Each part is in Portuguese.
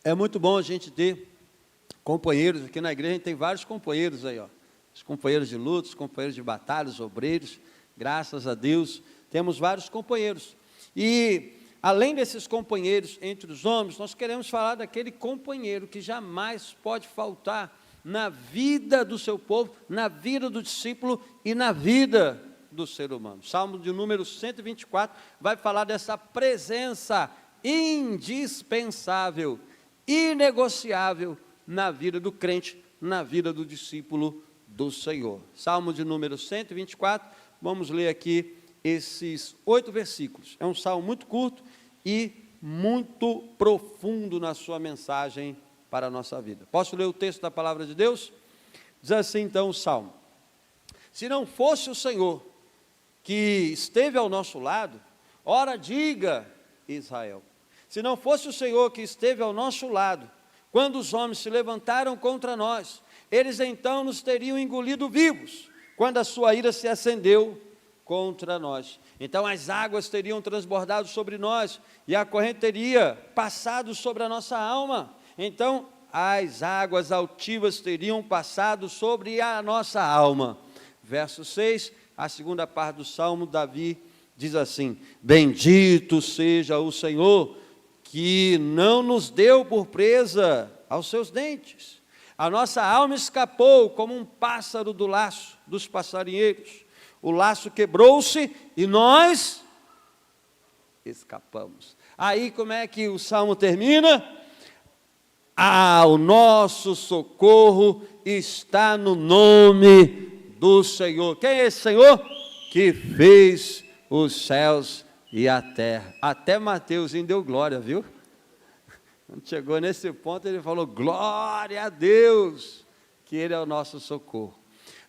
É muito bom a gente ter companheiros. Aqui na igreja a gente tem vários companheiros aí, ó. Os companheiros de luta, os companheiros de batalha, os obreiros. Graças a Deus, temos vários companheiros. E, além desses companheiros entre os homens, nós queremos falar daquele companheiro que jamais pode faltar na vida do seu povo, na vida do discípulo e na vida do ser humano. Salmo de número 124 vai falar dessa presença indispensável, inegociável na vida do crente, na vida do discípulo do Senhor. Salmo de número 124, vamos ler aqui esses 8 versículos. É um salmo muito curto e muito profundo na sua mensagem para a nossa vida. Posso ler o texto da palavra de Deus? Diz assim então o salmo: se não fosse o Senhor que esteve ao nosso lado, ora diga Israel, se não fosse o Senhor que esteve ao nosso lado, quando os homens se levantaram contra nós, eles então nos teriam engolido vivos, quando a sua ira se acendeu contra nós. Então as águas teriam transbordado sobre nós, e a corrente teria passado sobre a nossa alma. Então as águas altivas teriam passado sobre a nossa alma. Verso 6, a segunda parte do salmo, Davi diz assim: bendito seja o Senhor, que não nos deu por presa aos seus dentes. A nossa alma escapou como um pássaro do laço dos passarinheiros. O laço quebrou-se e nós escapamos. Aí como é que o salmo termina? O nosso socorro está no nome do Senhor. Quem é esse Senhor? Que fez os céus e a terra. Até Mateuzinho deu glória, viu? Quando chegou nesse ponto, ele falou: glória a Deus, que Ele é o nosso socorro.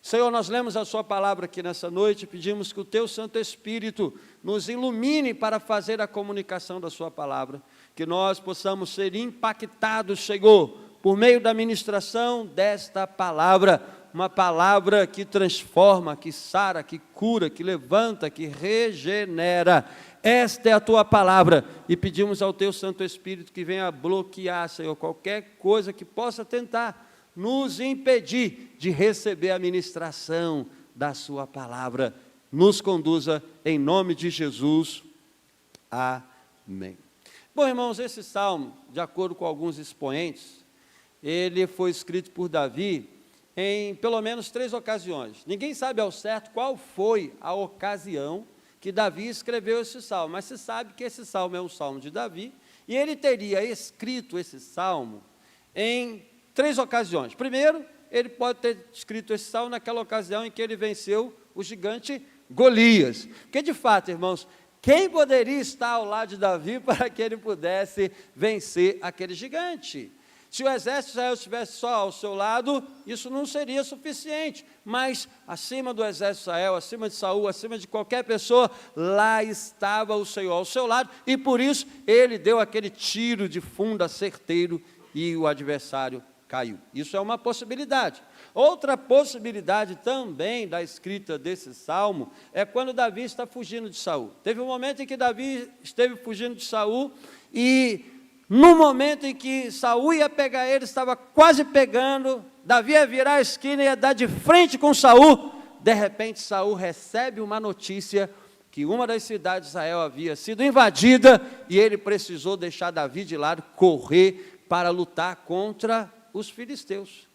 Senhor, nós lemos a sua palavra aqui nessa noite e pedimos que o teu Santo Espírito nos ilumine para fazer a comunicação da sua palavra, que nós possamos ser impactados, Senhor, por meio da ministração desta palavra, uma palavra que transforma, que sara, que cura, que levanta, que regenera. Esta é a tua palavra, e pedimos ao teu Santo Espírito que venha bloquear, Senhor, qualquer coisa que possa tentar nos impedir de receber a ministração da sua palavra. Nos conduza em nome de Jesus. Amém. Bom, irmãos, esse salmo, de acordo com alguns expoentes, ele foi escrito por Davi em pelo menos 3 ocasiões. Ninguém sabe ao certo qual foi a ocasião que Davi escreveu esse salmo, mas se sabe que esse salmo é um salmo de Davi, e ele teria escrito esse salmo em 3 ocasiões. Primeiro, ele pode ter escrito esse salmo naquela ocasião em que ele venceu o gigante Golias, porque de fato, irmãos, quem poderia estar ao lado de Davi para que ele pudesse vencer aquele gigante? Se o exército de Israel estivesse só ao seu lado, isso não seria suficiente, mas acima do exército de Israel, acima de Saul, acima de qualquer pessoa, lá estava o Senhor ao seu lado, e por isso ele deu aquele tiro de funda certeiro e o adversário caiu. Isso é uma possibilidade. Outra possibilidade também da escrita desse salmo é quando Davi está fugindo de Saul. Teve um momento em que Davi esteve fugindo de Saul, e no momento em que Saul ia pegar ele, estava quase pegando, Davi ia virar a esquina e ia dar de frente com Saul. De repente Saul recebe uma notícia que uma das cidades de Israel havia sido invadida, e ele precisou deixar Davi de lado, correr para lutar contra os filisteus.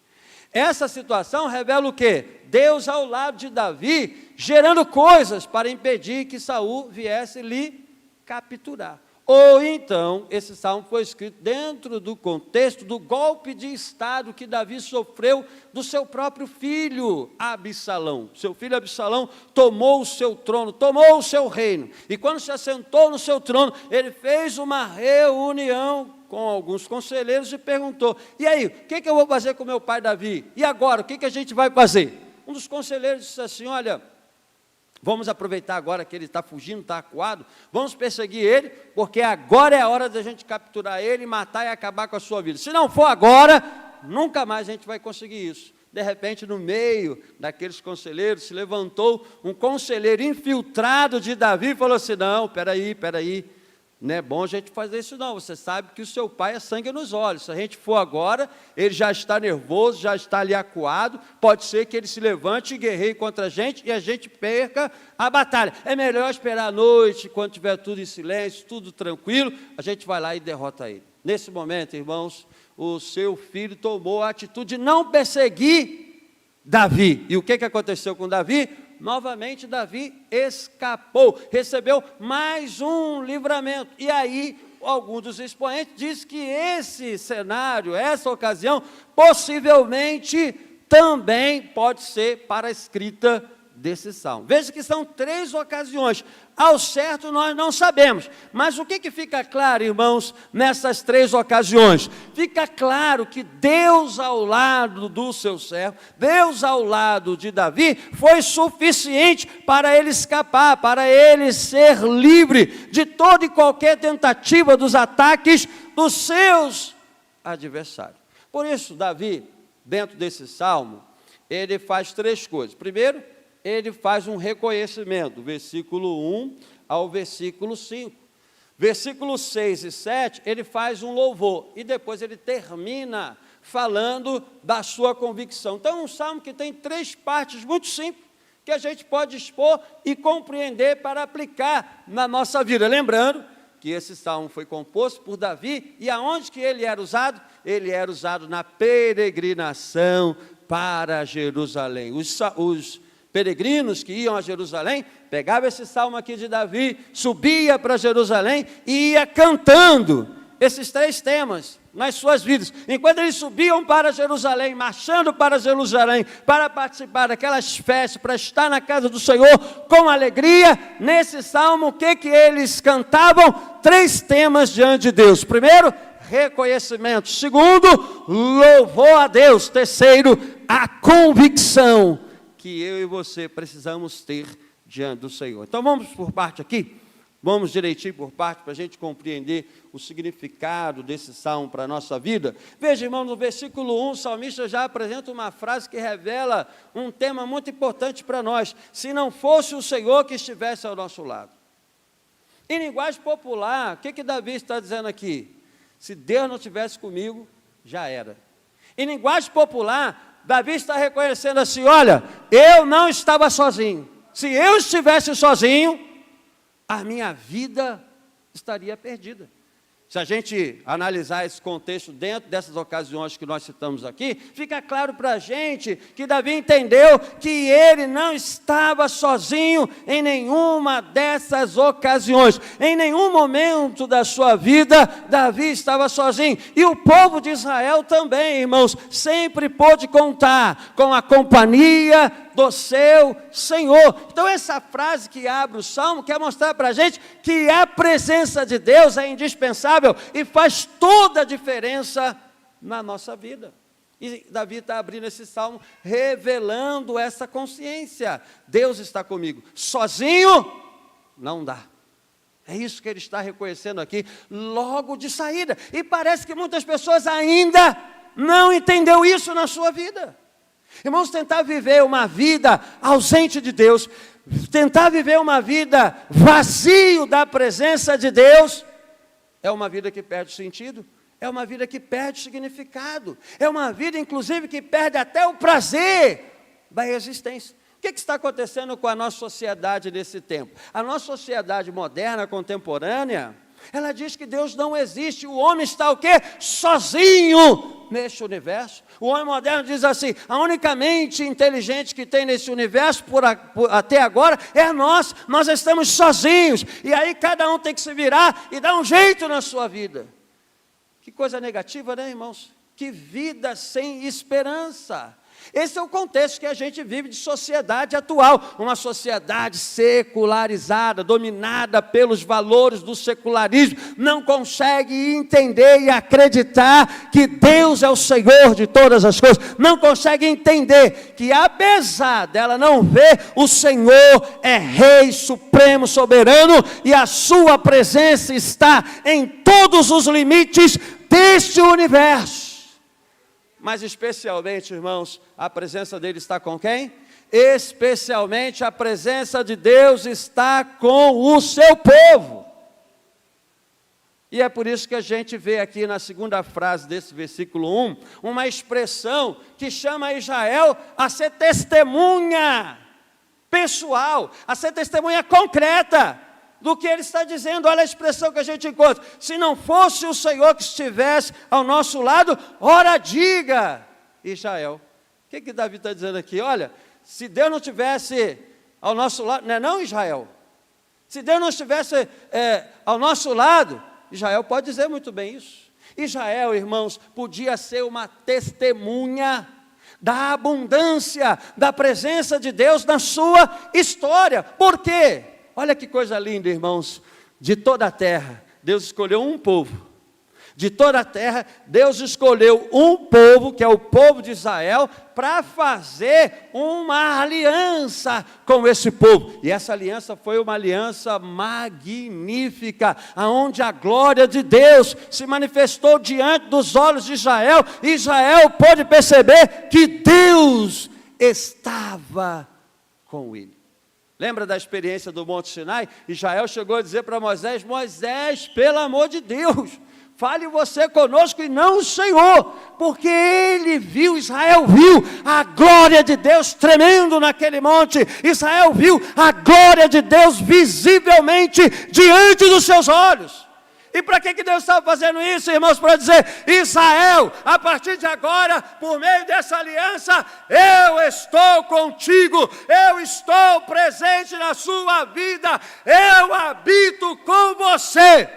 Essa situação revela o quê? Deus ao lado de Davi, gerando coisas para impedir que Saul viesse lhe capturar. Ou então, esse salmo foi escrito dentro do contexto do golpe de estado que Davi sofreu do seu próprio filho Absalão. Seu filho Absalão tomou o seu trono, tomou o seu reino, e quando se assentou no seu trono, ele fez uma reunião com alguns conselheiros e perguntou: e aí, o que eu vou fazer com meu pai Davi? E agora, o que a gente vai fazer? Um dos conselheiros disse assim: olha, vamos aproveitar agora que ele está fugindo, está acuado, vamos perseguir ele, porque agora é a hora da gente capturar ele, matar e acabar com a sua vida. Se não for agora, nunca mais a gente vai conseguir isso. De repente, no meio daqueles conselheiros, se levantou um conselheiro infiltrado de Davi e falou assim: não, peraí, Não é bom a gente fazer isso não, você sabe que o seu pai é sangue nos olhos, se a gente for agora, ele já está nervoso, já está ali acuado, pode ser que ele se levante e guerreie contra a gente e a gente perca a batalha. É melhor esperar a noite, quando tiver tudo em silêncio, tudo tranquilo, a gente vai lá e derrota ele. Nesse momento, irmãos, o seu filho tomou a atitude de não perseguir Davi. E o que aconteceu com Davi? Novamente Davi escapou, recebeu mais um livramento. E aí, alguns dos expoentes dizem que esse cenário, essa ocasião, possivelmente também pode ser para a escrita desse salmo. Veja que são 3 ocasiões. Ao certo nós não sabemos, mas o que fica claro, irmãos, nessas 3 ocasiões? Fica claro que Deus ao lado do seu servo, Deus ao lado de Davi, foi suficiente para ele escapar, para ele ser livre de toda e qualquer tentativa dos ataques dos seus adversários. Por isso, Davi, dentro desse salmo, ele faz 3 coisas. Primeiro, ele faz um reconhecimento, do versículo 1 ao versículo 5. Versículos 6 e 7, ele faz um louvor, e depois ele termina falando da sua convicção. Então, é um salmo que tem 3 partes muito simples, que a gente pode expor e compreender para aplicar na nossa vida. Lembrando que esse salmo foi composto por Davi, e aonde que ele era usado? Ele era usado na peregrinação para Jerusalém. Os peregrinos que iam a Jerusalém, pegavam esse salmo aqui de Davi, subia para Jerusalém e ia cantando esses 3 temas nas suas vidas. Enquanto eles subiam para Jerusalém, marchando para Jerusalém, para participar daquelas festas, para estar na casa do Senhor com alegria, nesse salmo, o que eles cantavam? 3 temas diante de Deus. Primeiro, reconhecimento. Segundo, louvor a Deus. Terceiro, a convicção que eu e você precisamos ter diante do Senhor. Então vamos por parte aqui, vamos direitinho por parte, para a gente compreender o significado desse salmo para a nossa vida. Veja, irmão, no versículo 1, o salmista já apresenta uma frase que revela um tema muito importante para nós: se não fosse o Senhor que estivesse ao nosso lado. Em linguagem popular, o que Davi está dizendo aqui? Se Deus não estivesse comigo, já era. Em linguagem popular, Davi está reconhecendo assim: olha, eu não estava sozinho. Se eu estivesse sozinho, a minha vida estaria perdida. Se a gente analisar esse contexto dentro dessas ocasiões que nós citamos aqui, fica claro para a gente que Davi entendeu que ele não estava sozinho em nenhuma dessas ocasiões. Em nenhum momento da sua vida, Davi estava sozinho. E o povo de Israel também, irmãos, sempre pôde contar com a companhia do seu Senhor. Então essa frase que abre o salmo quer mostrar para a gente que a presença de Deus é indispensável e faz toda a diferença na nossa vida. E Davi está abrindo esse salmo revelando essa consciência: Deus está comigo, sozinho não dá. É isso que ele está reconhecendo aqui logo de saída, e parece que muitas pessoas ainda não entenderam isso na sua vida. Irmãos, tentar viver uma vida ausente de Deus, tentar viver uma vida vazio da presença de Deus, é uma vida que perde sentido, é uma vida que perde significado, é uma vida, inclusive, que perde até o prazer da existência. O que está acontecendo com a nossa sociedade nesse tempo? A nossa sociedade moderna, contemporânea, ela diz que Deus não existe, o homem está o quê? Sozinho neste universo. O homem moderno diz assim: a única mente inteligente que tem nesse universo até agora é nós estamos sozinhos, e aí cada um tem que se virar e dar um jeito na sua vida. Que coisa negativa, né, irmãos? Que vida sem esperança. Esse é o contexto que a gente vive de sociedade atual, uma sociedade secularizada, dominada pelos valores do secularismo, não consegue entender e acreditar que Deus é o Senhor de todas as coisas, não consegue entender que, apesar dela não ver, o Senhor é Rei Supremo, Soberano, e a sua presença está em todos os limites deste universo. Mas especialmente, irmãos, a presença dele está com quem? Especialmente a presença de Deus está com o seu povo. E é por isso que a gente vê aqui na segunda frase desse versículo 1, uma expressão que chama Israel a ser testemunha pessoal, a ser testemunha concreta do que ele está dizendo. Olha a expressão que a gente encontra: se não fosse o Senhor que estivesse ao nosso lado, ora diga, Israel. O que Davi está dizendo aqui? Olha, se Deus não estivesse ao nosso lado, não, Israel? Se Deus não estivesse ao nosso lado, Israel pode dizer muito bem isso. Israel, irmãos, podia ser uma testemunha da abundância, da presença de Deus na sua história. Por quê? Olha que coisa linda, irmãos. De toda a terra, Deus escolheu um povo. De toda a terra, Deus escolheu um povo, que é o povo de Israel, para fazer uma aliança com esse povo. E essa aliança foi uma aliança magnífica, aonde a glória de Deus se manifestou diante dos olhos de Israel. E Israel pôde perceber que Deus estava com ele. Lembra da experiência do Monte Sinai? Israel chegou a dizer para Moisés: Moisés, pelo amor de Deus, fale você conosco e não o Senhor, porque ele viu, Israel viu a glória de Deus tremendo naquele monte. Israel viu a glória de Deus visivelmente diante dos seus olhos. E para que Deus estava fazendo isso, irmãos? Para dizer: Israel, a partir de agora, por meio dessa aliança, eu estou contigo, eu estou presente na sua vida, eu habito com você.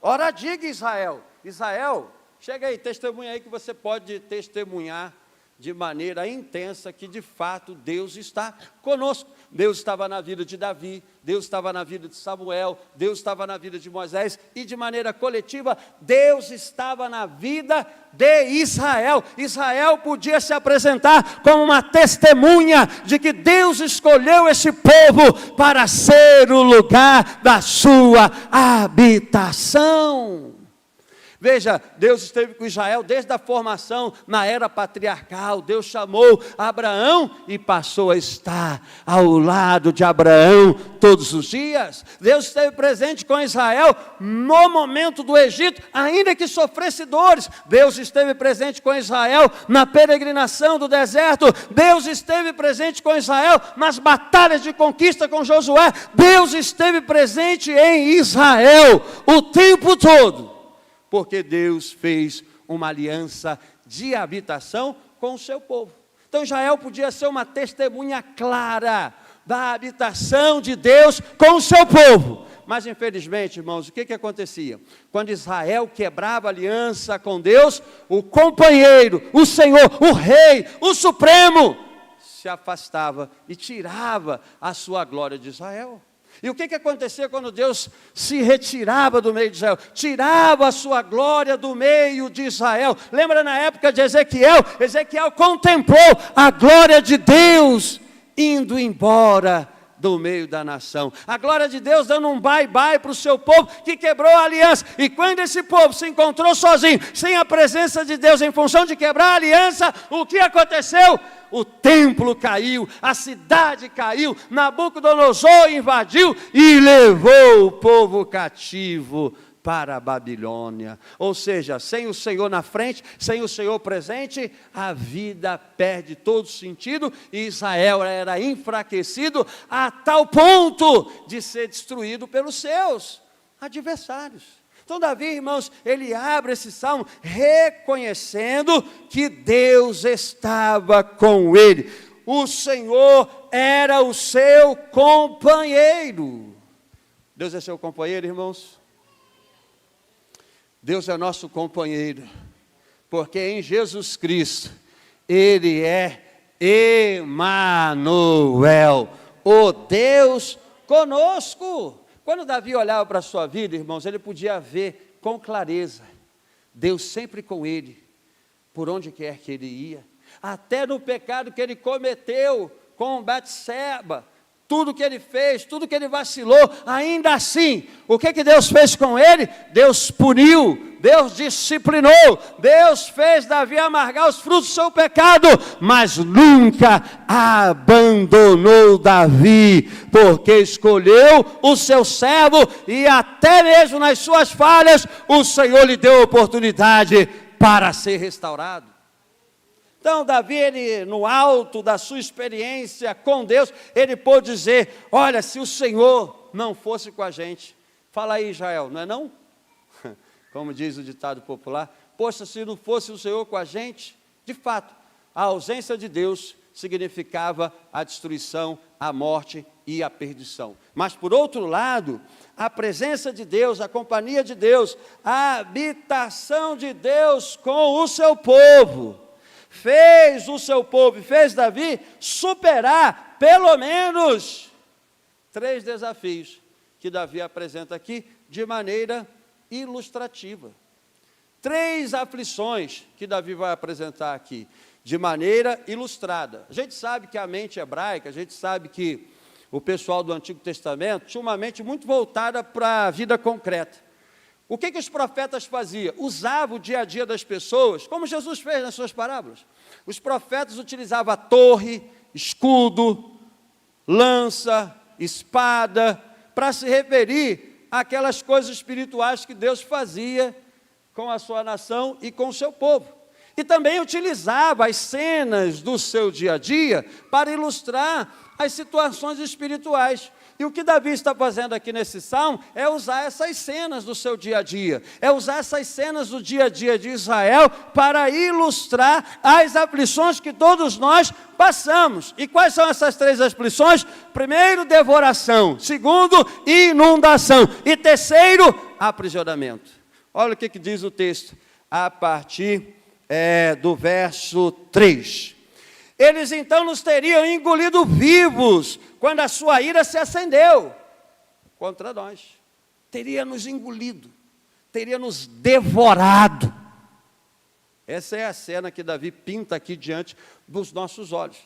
Ora, diga, Israel. Israel, chega aí, testemunha aí que você pode testemunhar de maneira intensa que de fato Deus está conosco. Deus estava na vida de Davi, Deus estava na vida de Samuel, Deus estava na vida de Moisés, e de maneira coletiva, Deus estava na vida de Israel. Israel podia se apresentar como uma testemunha de que Deus escolheu esse povo para ser o lugar da sua habitação. Veja, Deus esteve com Israel desde a formação na era patriarcal. Deus chamou Abraão e passou a estar ao lado de Abraão todos os dias. Deus esteve presente com Israel no momento do Egito, ainda que sofresse dores. Deus esteve presente com Israel na peregrinação do deserto. Deus esteve presente com Israel nas batalhas de conquista com Josué. Deus esteve presente em Israel o tempo todo, porque Deus fez uma aliança de habitação com o seu povo. Então Israel podia ser uma testemunha clara da habitação de Deus com o seu povo. Mas infelizmente, irmãos, o que acontecia? Quando Israel quebrava aliança com Deus, o companheiro, o Senhor, o rei, o supremo, se afastava e tirava a sua glória de Israel. E o que acontecia quando Deus se retirava do meio de Israel? Tirava a sua glória do meio de Israel. Lembra na época de Ezequiel? Ezequiel contemplou a glória de Deus indo embora do meio da nação. A glória de Deus dando um bye-bye para o seu povo que quebrou a aliança. E quando esse povo se encontrou sozinho, sem a presença de Deus, em função de quebrar a aliança, o que aconteceu? O templo caiu, a cidade caiu, Nabucodonosor invadiu e levou o povo cativo para a Babilônia. Ou seja, sem o Senhor na frente, sem o Senhor presente, a vida perde todo sentido, e Israel era enfraquecido a tal ponto de ser destruído pelos seus adversários. Então Davi, irmãos, ele abre esse salmo reconhecendo que Deus estava com ele. O Senhor era o seu companheiro. Deus é seu companheiro, irmãos? Deus é nosso companheiro, porque em Jesus Cristo, Ele é Emanuel, o Deus conosco. Quando Davi olhava para a sua vida, irmãos, ele podia ver com clareza Deus sempre com ele, por onde quer que ele ia, até no pecado que ele cometeu com Batseba, tudo que ele fez, tudo que ele vacilou, ainda assim, o que Deus fez com ele? Deus puniu, Deus disciplinou, Deus fez Davi amargar os frutos do seu pecado, mas nunca abandonou Davi, porque escolheu o seu servo e até mesmo nas suas falhas, o Senhor lhe deu oportunidade para ser restaurado. Então, Davi, ele, no alto da sua experiência com Deus, ele pôde dizer: olha, se o Senhor não fosse com a gente, fala aí, Israel, não é não? Como diz o ditado popular, poxa, se não fosse o Senhor com a gente, de fato, a ausência de Deus significava a destruição, a morte e a perdição. Mas, por outro lado, a presença de Deus, a companhia de Deus, a habitação de Deus com o seu povo, fez o seu povo, fez Davi superar pelo menos 3 desafios que Davi apresenta aqui de maneira ilustrativa. 3 aflições que Davi vai apresentar aqui de maneira ilustrada. A gente sabe que a mente hebraica, a gente sabe que o pessoal do Antigo Testamento tinha uma mente muito voltada para a vida concreta. O que os profetas faziam? Usavam o dia a dia das pessoas, como Jesus fez nas suas parábolas. Os profetas utilizavam a torre, escudo, lança, espada, para se referir àquelas coisas espirituais que Deus fazia com a sua nação e com o seu povo. E também utilizava as cenas do seu dia a dia para ilustrar as situações espirituais. E o que Davi está fazendo aqui nesse salmo é usar essas cenas do seu dia a dia, é usar essas cenas do dia a dia de Israel para ilustrar as aflições que todos nós passamos. E quais são essas 3 aflições? Primeiro, devoração. Segundo, inundação. E terceiro, aprisionamento. Olha o que diz o texto a partir do verso 3. Eles então nos teriam engolido vivos, quando a sua ira se acendeu contra nós. Teria nos engolido, teria nos devorado. Essa é a cena que Davi pinta aqui diante dos nossos olhos.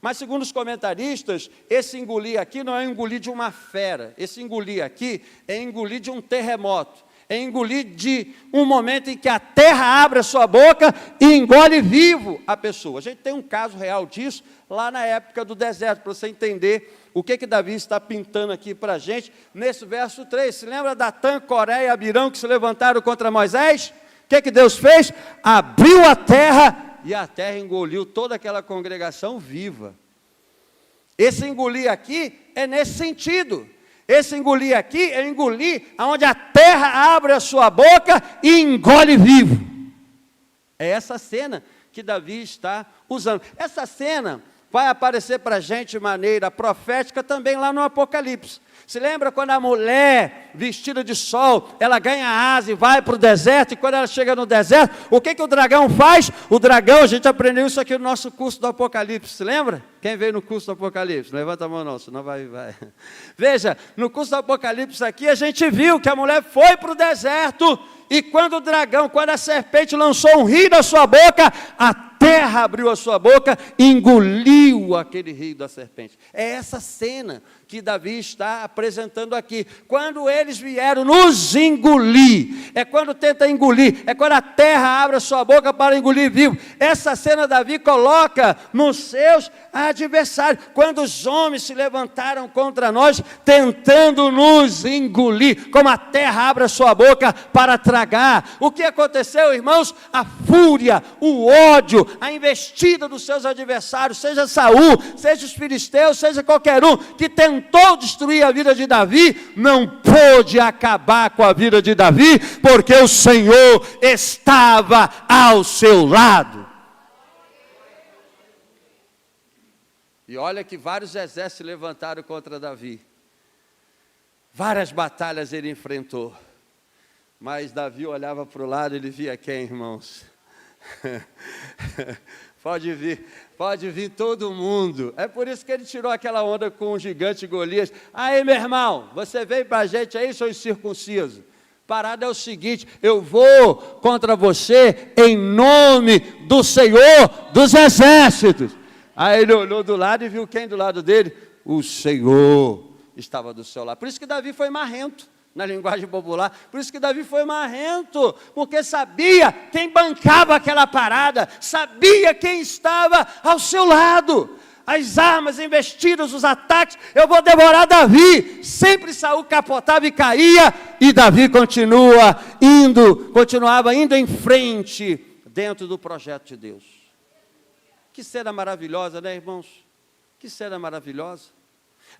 Mas, segundo os comentaristas, esse engolir aqui não é engolir de uma fera. Esse engolir aqui é engolir de um terremoto. É engolir de um momento em que a terra abre a sua boca e engole vivo a pessoa. A gente tem um caso real disso lá na época do deserto, para você entender o que Davi está pintando aqui para a gente, nesse verso 3. Se lembra Datã, Coré e Abirão que se levantaram contra Moisés? O que Deus fez? Abriu a terra e a terra engoliu toda aquela congregação viva. Esse engolir aqui é nesse sentido. Esse engolir aqui é engolir onde a terra abre a sua boca e engole vivo. É essa cena que Davi está usando. Essa cena vai aparecer para a gente de maneira profética também lá no Apocalipse. Se lembra quando a mulher vestida de sol, ela ganha asa e vai para o deserto, e quando ela chega no deserto, o que o dragão faz? O dragão, a gente aprendeu isso aqui no nosso curso do Apocalipse, se lembra? Quem veio no curso do Apocalipse? Levanta a mão não, senão vai. Veja, no curso do Apocalipse aqui, a gente viu que a mulher foi para o deserto, e quando o dragão, quando a serpente lançou um rio da sua boca, a terra abriu a sua boca e engoliu aquele rio da serpente. É essa cena que Davi está apresentando aqui. Quando eles vieram nos engolir, é quando tenta engolir, é quando a terra abre a sua boca para engolir vivo. Essa cena Davi coloca nos seus adversários, quando os homens se levantaram contra nós, tentando nos engolir, como a terra abre a sua boca para tragar. O que aconteceu, irmãos? A fúria, o ódio, a investida dos seus adversários, seja Saul, seja os filisteus, seja qualquer um, que tentou destruir a vida de Davi, não pôde acabar com a vida de Davi, porque o Senhor estava ao seu lado. E olha que vários exércitos se levantaram contra Davi. Várias batalhas ele enfrentou. Mas Davi olhava para o lado e ele via quem, irmãos? Pode vir todo mundo. É por isso que ele tirou aquela onda com o gigante Golias. Aí, meu irmão, você veio para a gente aí, seu incircunciso. Parada é o seguinte: eu vou contra você em nome do Senhor dos Exércitos. Aí ele olhou do lado e viu quem do lado dele? O Senhor estava do seu lado. Por isso que Davi foi marrento. na linguagem popular. Por isso que Davi foi marrento, porque sabia quem bancava aquela parada, sabia quem estava ao seu lado. As armas investidas, os ataques, eu vou devorar Davi. Sempre Saul capotava e caía, e Davi continuava indo em frente, dentro do projeto de Deus. Que cena maravilhosa, né, irmãos? Que cena maravilhosa.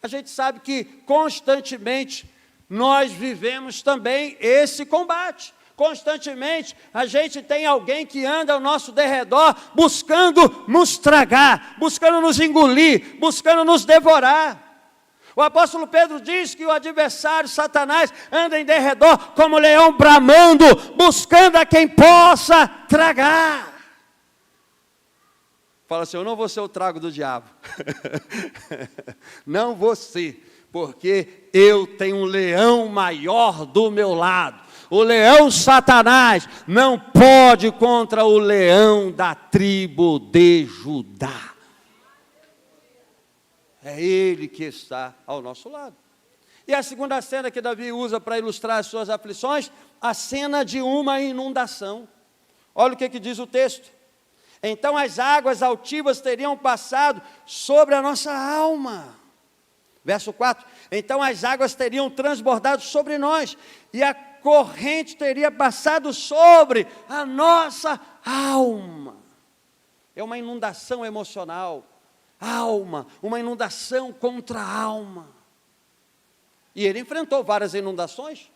A gente sabe que constantemente nós vivemos também esse combate. Constantemente a gente tem alguém que anda ao nosso derredor buscando nos tragar, buscando nos engolir, buscando nos devorar. O apóstolo Pedro diz que o adversário, Satanás, anda em derredor como leão bramando, buscando a quem possa tragar. Fala assim, eu não vou ser o trago do diabo. Não vou ser, porque eu tenho um leão maior do meu lado. O leão Satanás não pode contra o leão da tribo de Judá. É ele que está ao nosso lado. E a segunda cena que Davi usa para ilustrar as suas aflições, a cena de uma inundação. Olha o que diz o texto. Então as águas altivas teriam passado sobre a nossa alma. Verso 4. Então as águas teriam transbordado sobre nós, e a corrente teria passado sobre a nossa alma. É uma inundação emocional. Alma, uma inundação contra a alma. E ele enfrentou várias inundações.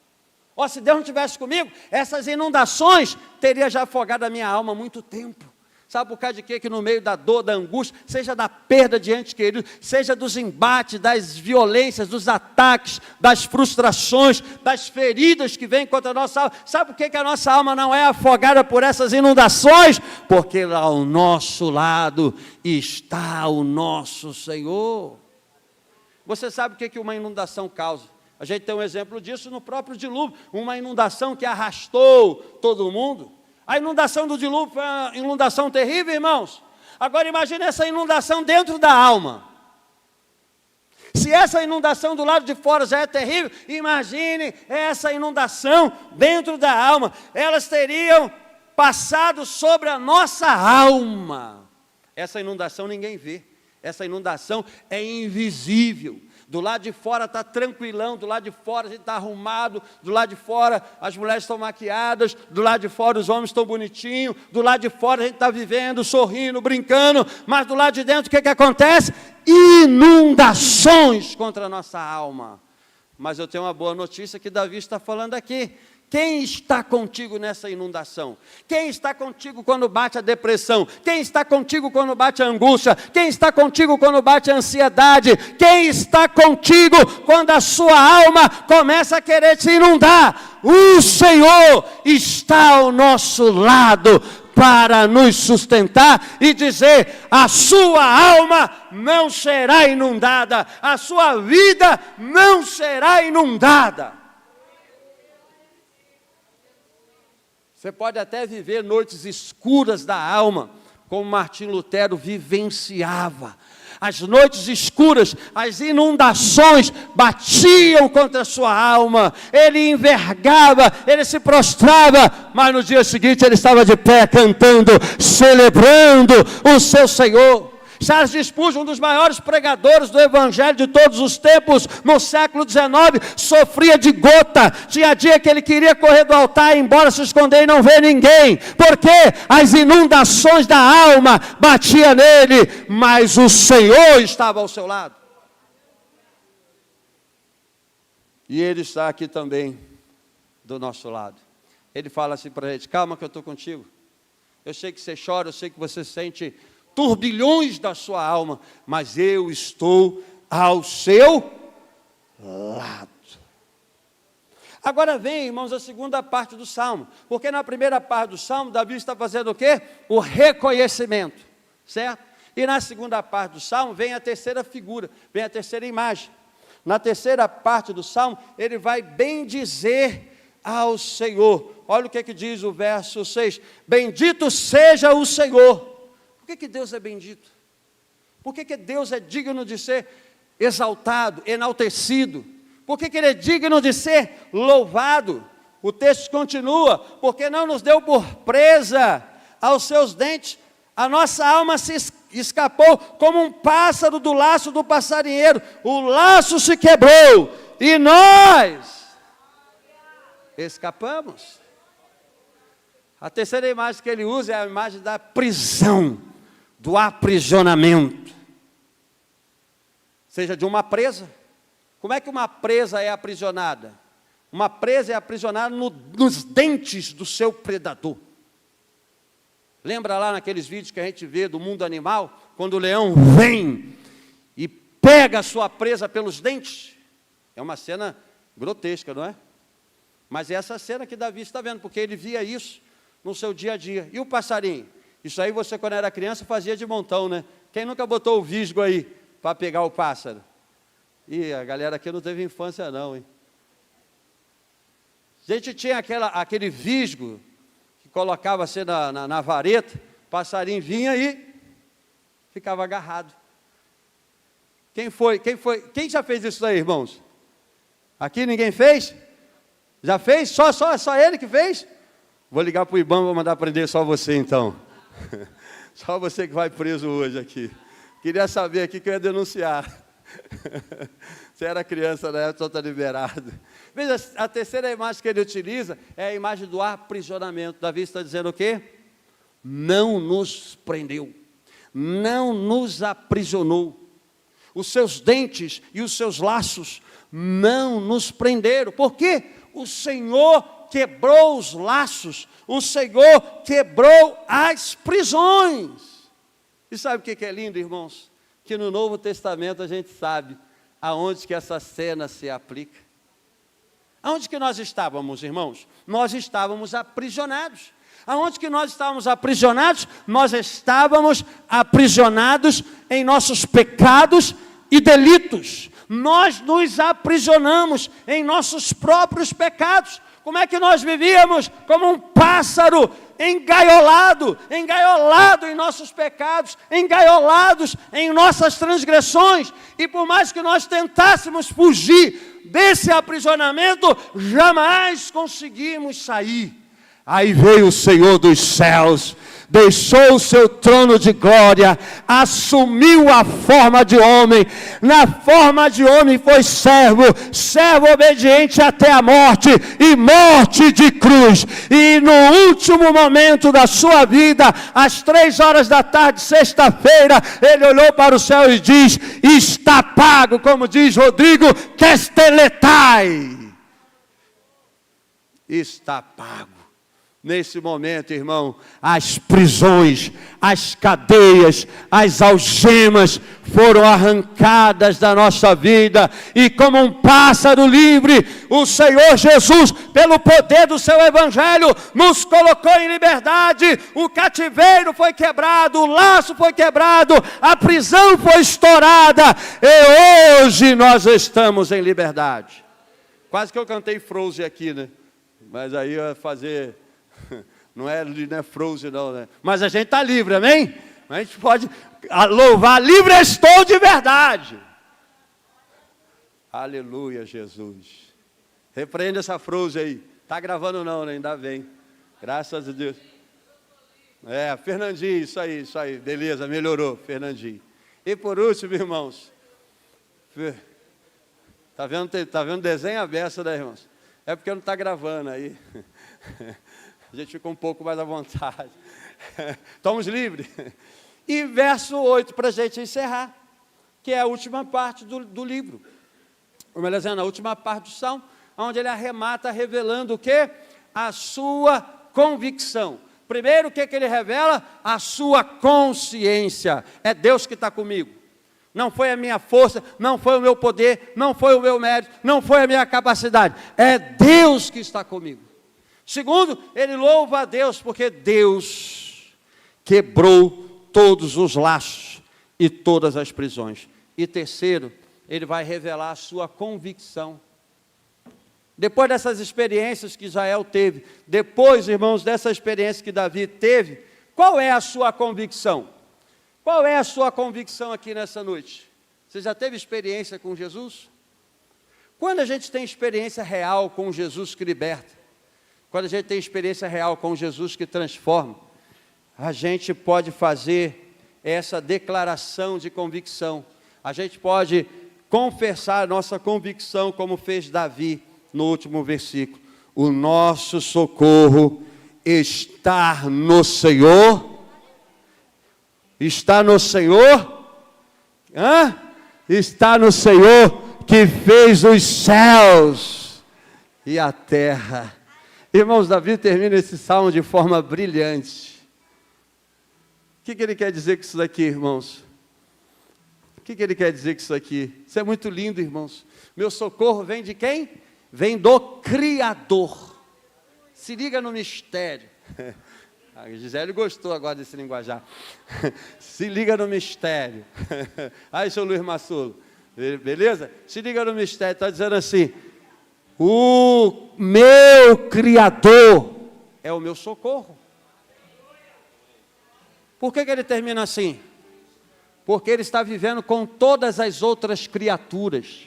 Se Deus não estivesse comigo, essas inundações teriam já afogado a minha alma há muito tempo. Sabe por causa de quê? Que no meio da dor, da angústia, seja da perda de entes queridos, seja dos embates, das violências, dos ataques, das frustrações, das feridas que vêm contra a nossa alma. Sabe por quê que a nossa alma não é afogada por essas inundações? Porque lá ao nosso lado está o nosso Senhor. Você sabe o que uma inundação causa? A gente tem um exemplo disso no próprio dilúvio, uma inundação que arrastou todo mundo. A inundação do dilúvio foi uma inundação terrível, irmãos. Agora imagine essa inundação dentro da alma. Se essa inundação do lado de fora já é terrível, imagine essa inundação dentro da alma. Elas teriam passado sobre a nossa alma. Essa inundação ninguém vê. Essa inundação é invisível. Do lado de fora está tranquilão, do lado de fora a gente está arrumado, do lado de fora as mulheres estão maquiadas, do lado de fora os homens estão bonitinhos, do lado de fora a gente está vivendo, sorrindo, brincando, mas do lado de dentro o que acontece? Inundações contra a nossa alma. Mas eu tenho uma boa notícia que Davi está falando aqui. Quem está contigo nessa inundação? Quem está contigo quando bate a depressão? Quem está contigo quando bate a angústia? Quem está contigo quando bate a ansiedade? Quem está contigo quando a sua alma começa a querer se inundar? O Senhor está ao nosso lado para nos sustentar e dizer, a sua alma não será inundada, a sua vida não será inundada. Você pode até viver noites escuras da alma, como Martim Lutero vivenciava. As noites escuras, as inundações batiam contra a sua alma. Ele envergava, ele se prostrava, mas no dia seguinte ele estava de pé cantando, celebrando o seu Senhor. Charles Spurgeon, um dos maiores pregadores do Evangelho de todos os tempos, no século XIX, sofria de gota. Tinha dia que ele queria correr do altar e ir embora, se esconder e não ver ninguém, porque as inundações da alma batiam nele, mas o Senhor estava ao seu lado. E Ele está aqui também, do nosso lado. Ele fala assim para a gente, calma que eu estou contigo. Eu sei que você chora, eu sei que você sente turbilhões da sua alma, mas eu estou ao seu lado. Agora vem, irmãos, a segunda parte do Salmo, porque na primeira parte do Salmo, Davi está fazendo o quê? O reconhecimento, certo? E na segunda parte do Salmo, vem a terceira figura, vem a terceira imagem. Na terceira parte do Salmo, ele vai bendizer ao Senhor. Olha o que diz o verso 6, bendito seja o Senhor. Por que Deus é bendito? Por que Deus é digno de ser exaltado, enaltecido? Por que ele é digno de ser louvado? O texto continua, porque não nos deu por presa aos seus dentes, a nossa alma se escapou como um pássaro do laço do passarinheiro, o laço se quebrou, e nós escapamos. A terceira imagem que ele usa é a imagem da prisão, do aprisionamento. Seja de uma presa. Como é que uma presa é aprisionada? Uma presa é aprisionada nos dentes do seu predador. Lembra lá naqueles vídeos que a gente vê do mundo animal, quando o leão vem e pega a sua presa pelos dentes? É uma cena grotesca, não é? Mas é essa cena que Davi está vendo, porque ele via isso no seu dia a dia. E o passarinho? Isso aí você, quando era criança, fazia de montão, né? Quem nunca botou o visgo aí para pegar o pássaro? Ih, a galera aqui não teve infância não, hein? A gente tinha aquele visgo que colocava assim na vareta, o passarinho vinha e ficava agarrado. Quem já fez isso aí, irmãos? Aqui ninguém fez? Já fez? Só ele que fez? Vou ligar para o IBAMA, vou mandar prender só você então. Só você que vai preso hoje aqui. Queria saber aqui que eu ia denunciar. Você era criança na época, só está liberado. Veja, a terceira imagem que ele utiliza é a imagem do aprisionamento. Davi está dizendo o quê? Não nos prendeu, não nos aprisionou. Os seus dentes e os seus laços não nos prenderam. Por quê? O Senhor quebrou os laços, o Senhor quebrou as prisões. E sabe o que é lindo, irmãos? Que no Novo Testamento a gente sabe aonde que essa cena se aplica. Aonde que nós estávamos, irmãos? Nós estávamos aprisionados. Aonde que nós estávamos aprisionados? Nós estávamos aprisionados em nossos pecados e delitos. Nós nos aprisionamos em nossos próprios pecados. Como é que nós vivíamos? Como um pássaro engaiolado em nossos pecados, engaiolados em nossas transgressões. E por mais que nós tentássemos fugir desse aprisionamento, jamais conseguimos sair. Aí veio o Senhor dos céus, deixou o seu trono de glória, assumiu a forma de homem, na forma de homem foi servo obediente até a morte, e morte de cruz. E no último momento da sua vida, às 3 horas da tarde, sexta-feira, ele olhou para o céu e diz: está pago, como diz Rodrigo, Questeletai. Está pago. Nesse momento, irmão, as prisões, as cadeias, as algemas foram arrancadas da nossa vida, e como um pássaro livre, o Senhor Jesus, pelo poder do seu Evangelho, nos colocou em liberdade. O cativeiro foi quebrado, o laço foi quebrado, a prisão foi estourada, e hoje nós estamos em liberdade. Quase que eu cantei Frozen aqui, né? Mas aí eu ia fazer... Não é Frozen não, né? Mas a gente está livre, amém? A gente pode louvar, livre estou de verdade. Aleluia, Jesus. Repreende essa Frozen aí. Está gravando não, né? Ainda bem. Graças a Deus. Fernandinho, isso aí. Beleza, melhorou, Fernandinho. E por último, irmãos. Tá vendo desenho aberto, né, irmãos? É porque não está gravando aí. A gente fica um pouco mais à vontade. Estamos livres. E verso 8, para a gente encerrar, que é a última parte do livro. Ou melhor dizendo, a última parte do Salmo, onde ele arremata revelando o quê? A sua convicção. Primeiro, o que ele revela? A sua consciência. É Deus que está comigo. Não foi a minha força, não foi o meu poder, não foi o meu mérito, não foi a minha capacidade. É Deus que está comigo. Segundo, ele louva a Deus, porque Deus quebrou todos os laços e todas as prisões. E terceiro, ele vai revelar a sua convicção. Depois dessas experiências que Israel teve, depois, irmãos, dessa experiência que Davi teve, qual é a sua convicção? Qual é a sua convicção aqui nessa noite? Você já teve experiência com Jesus? Quando a gente tem experiência real com Jesus que liberta, quando a gente tem experiência real com Jesus que transforma, a gente pode fazer essa declaração de convicção. A gente pode confessar a nossa convicção, como fez Davi no último versículo. O nosso socorro está no Senhor. Está no Senhor? Está no Senhor que fez os céus e a terra. Irmãos, Davi termina esse salmo de forma brilhante. O que ele quer dizer com isso daqui, irmãos? O que ele quer dizer com isso aqui? Isso é muito lindo, irmãos. Meu socorro vem de quem? Vem do Criador. Se liga no mistério. A Gisele gostou agora desse linguajar. Se liga no mistério. Aí, seu Luiz Massulo, beleza? Se liga no mistério, está dizendo assim: o meu Criador é o meu socorro. Por que ele termina assim? Porque ele está vivendo com todas as outras criaturas.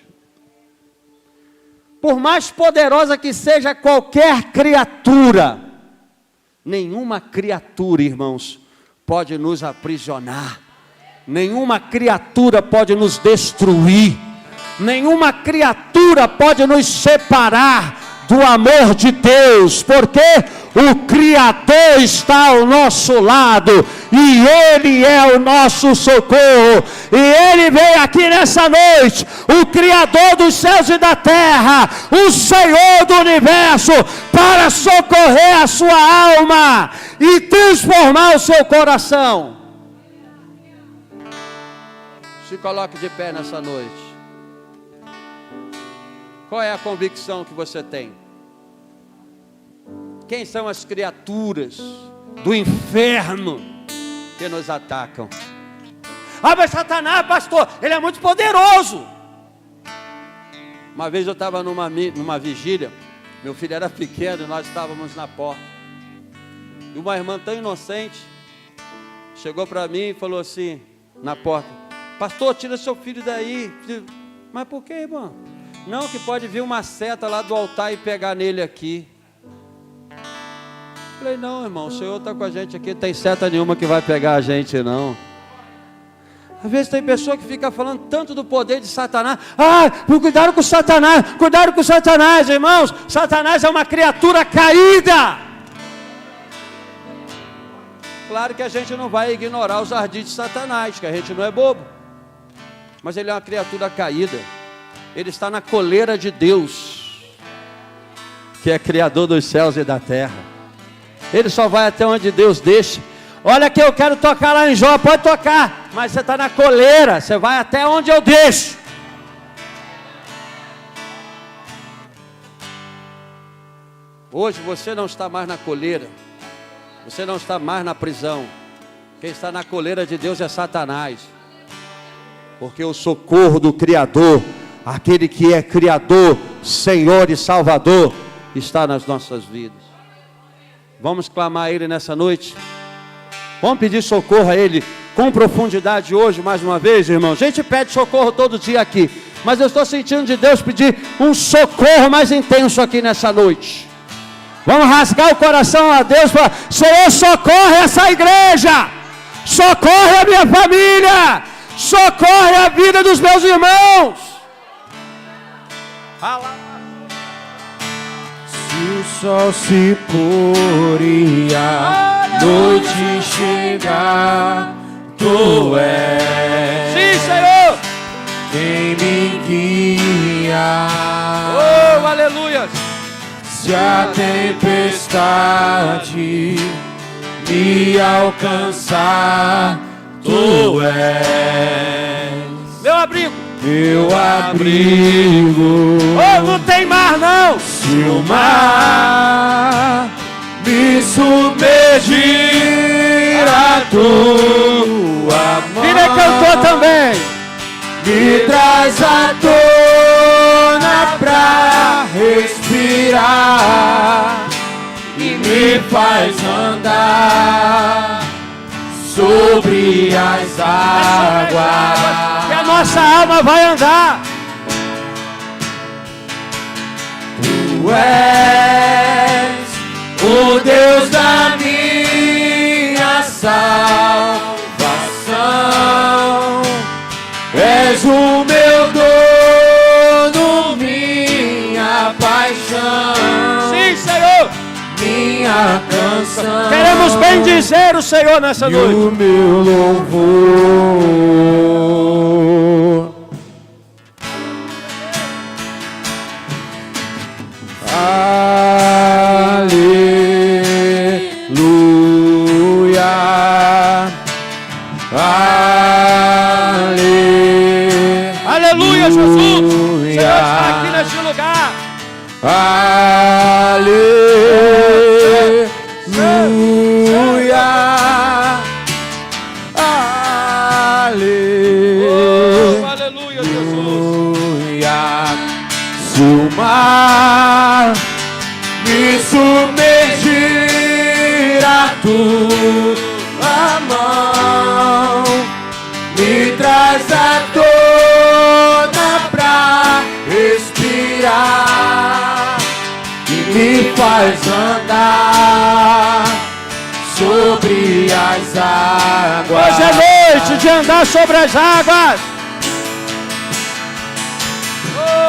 Por mais poderosa que seja qualquer criatura, nenhuma criatura, irmãos, pode nos aprisionar. Nenhuma criatura pode nos destruir. Nenhuma criatura pode nos separar do amor de Deus, porque o Criador está ao nosso lado, e Ele é o nosso socorro, e Ele veio aqui nessa noite, o Criador dos céus e da terra, o Senhor do universo, para socorrer a sua alma, e transformar o seu coração. Se coloque de pé nessa noite. Qual é a convicção que você tem? Quem são as criaturas do inferno que nos atacam? Mas Satanás, pastor, ele é muito poderoso. Uma vez eu estava numa vigília, meu filho era pequeno, nós estávamos na porta. E uma irmã tão inocente chegou para mim e falou assim, na porta: pastor, tira seu filho daí. Mas por que, irmão? Não, que pode vir uma seta lá do altar e pegar nele aqui. Falei: não, irmão, o Senhor está com a gente aqui, não tem seta nenhuma que vai pegar a gente, não. Às vezes tem pessoa que fica falando tanto do poder de Satanás. Cuidado com Satanás, cuidado com Satanás, irmãos. Satanás é uma criatura caída. Claro que a gente não vai ignorar os ardis de Satanás, que a gente não é bobo. Mas ele é uma criatura caída. Ele está na coleira de Deus, que é Criador dos céus e da terra. Ele só vai até onde Deus deixa. Olha que eu quero tocar lá em Jó, pode tocar, mas você está na coleira, você vai até onde eu deixo. Hoje você não está mais na coleira, você não está mais na prisão. Quem está na coleira de Deus é Satanás, porque o socorro do Criador, aquele que é Criador, Senhor e Salvador, está nas nossas vidas. Vamos clamar a Ele nessa noite. Vamos pedir socorro a Ele com profundidade hoje, mais uma vez, irmão. A gente pede socorro todo dia aqui, mas eu estou sentindo de Deus pedir um socorro mais intenso aqui nessa noite. Vamos rasgar o coração a Deus, para: Senhor, socorre essa igreja, socorre a minha família, socorre a vida dos meus irmãos. Se o sol se pôr e a noite chegar, Tu és, sim, Senhor, quem me guia. Oh, aleluia. Se a tempestade me alcançar, Tu és Meu abrigo, meu abrigo. oh, não tem mar não. Se o mar me submergir, a Tua mão Ele cantou também. me traz à tona pra respirar e me faz andar sobre as águas. Que a nossa alma vai andar. és o Deus da minha salvação, és o meu dono, minha paixão. Sim, Senhor. Minha canção. Queremos bendizer o Senhor nessa e noite. O meu louvor. Aleluia. Aleluia, Jesus. O Senhor está aqui neste lugar. Aleluia. Aleluia, Jesus. Se o mar me submergir, a tua mão me traz à tona pra respirar e me faz andar sobre as águas. Hoje é noite de andar sobre as águas.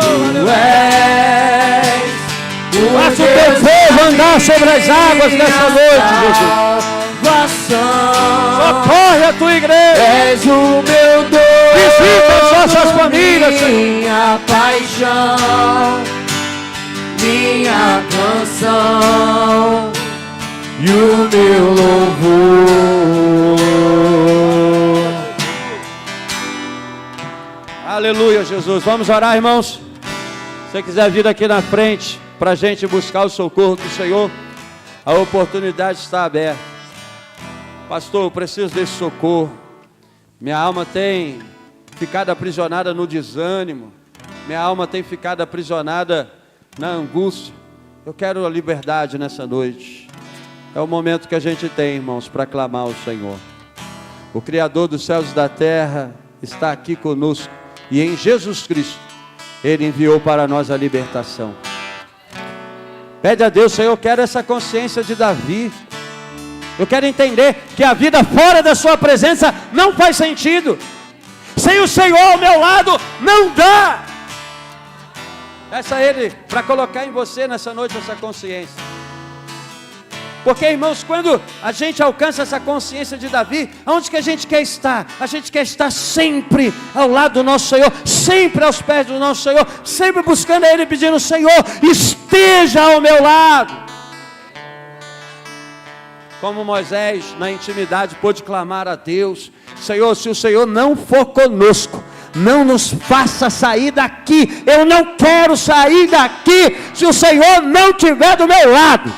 Tu és Faça o teu povo andar sobre as águas nessa noite, Jesus. Socorre a tua igreja. És o meu dono, visita as nossas famílias, Senhor. minha paixão, minha canção e o meu louvor. Aleluia, Jesus. Vamos orar, irmãos. Se você quiser vir aqui na frente para a gente buscar o socorro do Senhor, a oportunidade está aberta. Pastor, eu preciso desse socorro. Minha alma tem ficado aprisionada no desânimo. Minha alma tem ficado aprisionada na angústia. Eu quero a liberdade nessa noite. É o momento que a gente tem, irmãos, para clamar ao Senhor. O Criador dos céus e da terra está aqui conosco. E em Jesus Cristo, Ele enviou para nós a libertação. Pede a Deus, Senhor, eu quero essa consciência de Davi. Eu quero entender que a vida fora da sua presença não faz sentido. Sem o Senhor ao meu lado, não dá. Peça a Ele para colocar em você nessa noite essa consciência. Porque, irmãos, quando a gente alcança essa consciência de Davi, aonde que a gente quer estar? A gente quer estar sempre ao lado do nosso Senhor, sempre aos pés do nosso Senhor, sempre buscando a Ele, pedindo: Senhor, esteja ao meu lado. Como Moisés, na intimidade, pôde clamar a Deus: Senhor, se o Senhor não for conosco, não nos faça sair daqui. Eu não quero sair daqui se o Senhor não estiver do meu lado.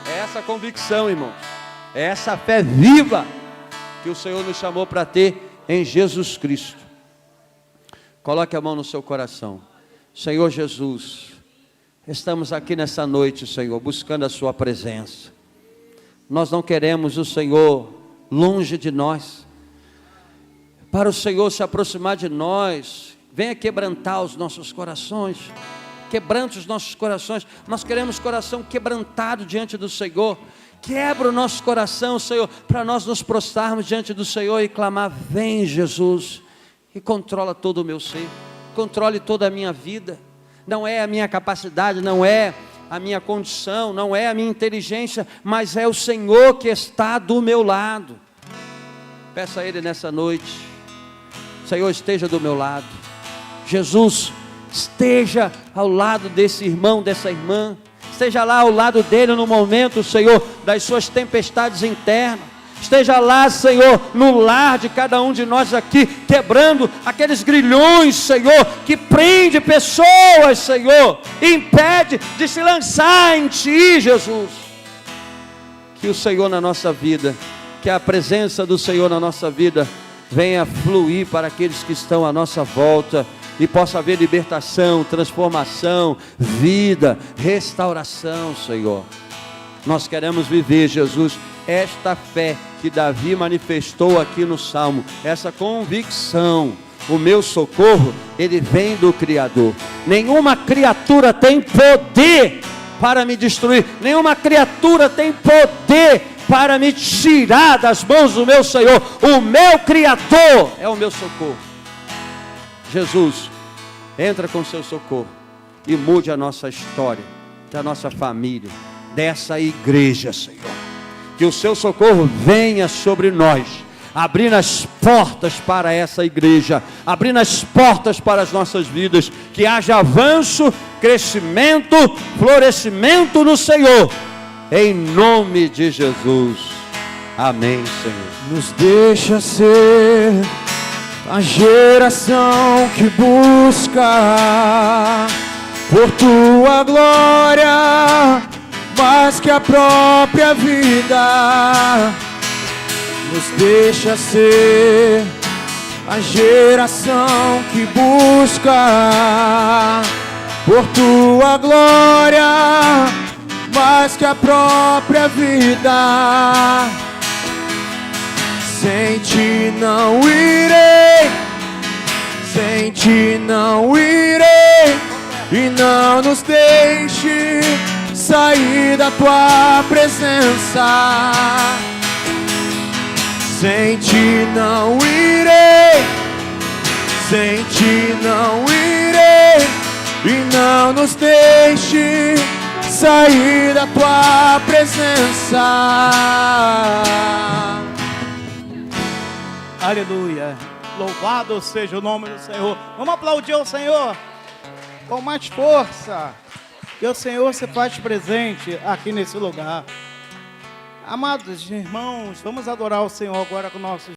É essa convicção, irmãos, é essa fé viva que o Senhor nos chamou para ter em Jesus Cristo. Coloque a mão no seu coração. Senhor Jesus, estamos aqui nessa noite, Senhor, buscando a sua presença. Nós não queremos o Senhor longe de nós. Para o Senhor se aproximar de nós, venha quebrantar os nossos corações. Quebrante os nossos corações. Nós queremos coração quebrantado diante do Senhor. Quebra o nosso coração, Senhor, para nós nos prostrarmos diante do Senhor e clamar: vem, Jesus, e controla todo o meu ser, controle toda a minha vida. Não é a minha capacidade, não é a minha condição, não é a minha inteligência, mas é o Senhor que está do meu lado. Peça a Ele nessa noite: Senhor, esteja do meu lado. Jesus, esteja ao lado desse irmão, dessa irmã. Esteja lá ao lado dele no momento, Senhor, das suas tempestades internas. Esteja lá, Senhor, no lar de cada um de nós aqui, quebrando aqueles grilhões, Senhor, que prende pessoas, Senhor, e impede de se lançar em Ti, Jesus. Que o Senhor na nossa vida, que a presença do Senhor na nossa vida venha fluir para aqueles que estão à nossa volta, e possa haver libertação, transformação, vida, restauração, Senhor. Nós queremos viver, Jesus, esta fé que Davi manifestou aqui no Salmo, essa convicção: o meu socorro, ele vem do Criador. Nenhuma criatura tem poder para me destruir. Nenhuma criatura tem poder para me tirar das mãos do meu Senhor. O meu Criador é o meu socorro. Jesus, entra com seu socorro e mude a nossa história, da nossa família, dessa igreja, Senhor. Que o seu socorro venha sobre nós, abrindo as portas para essa igreja, abrindo as portas para as nossas vidas, que haja avanço, crescimento, florescimento no Senhor, em nome de Jesus, amém, Senhor. Nos deixa ser a geração que busca por tua glória, mais que a própria vida. Nos deixa ser a geração que busca por tua glória, mais que a própria vida. Sem ti não irei, sem ti não irei, e não nos deixe sair da tua presença. Sem ti não irei, sem ti não irei, e não nos deixe sair da tua presença. Aleluia, louvado seja o nome do Senhor. Vamos aplaudir o Senhor com mais força. Que o Senhor se faz presente aqui nesse lugar. Amados irmãos, vamos adorar o Senhor agora com nossos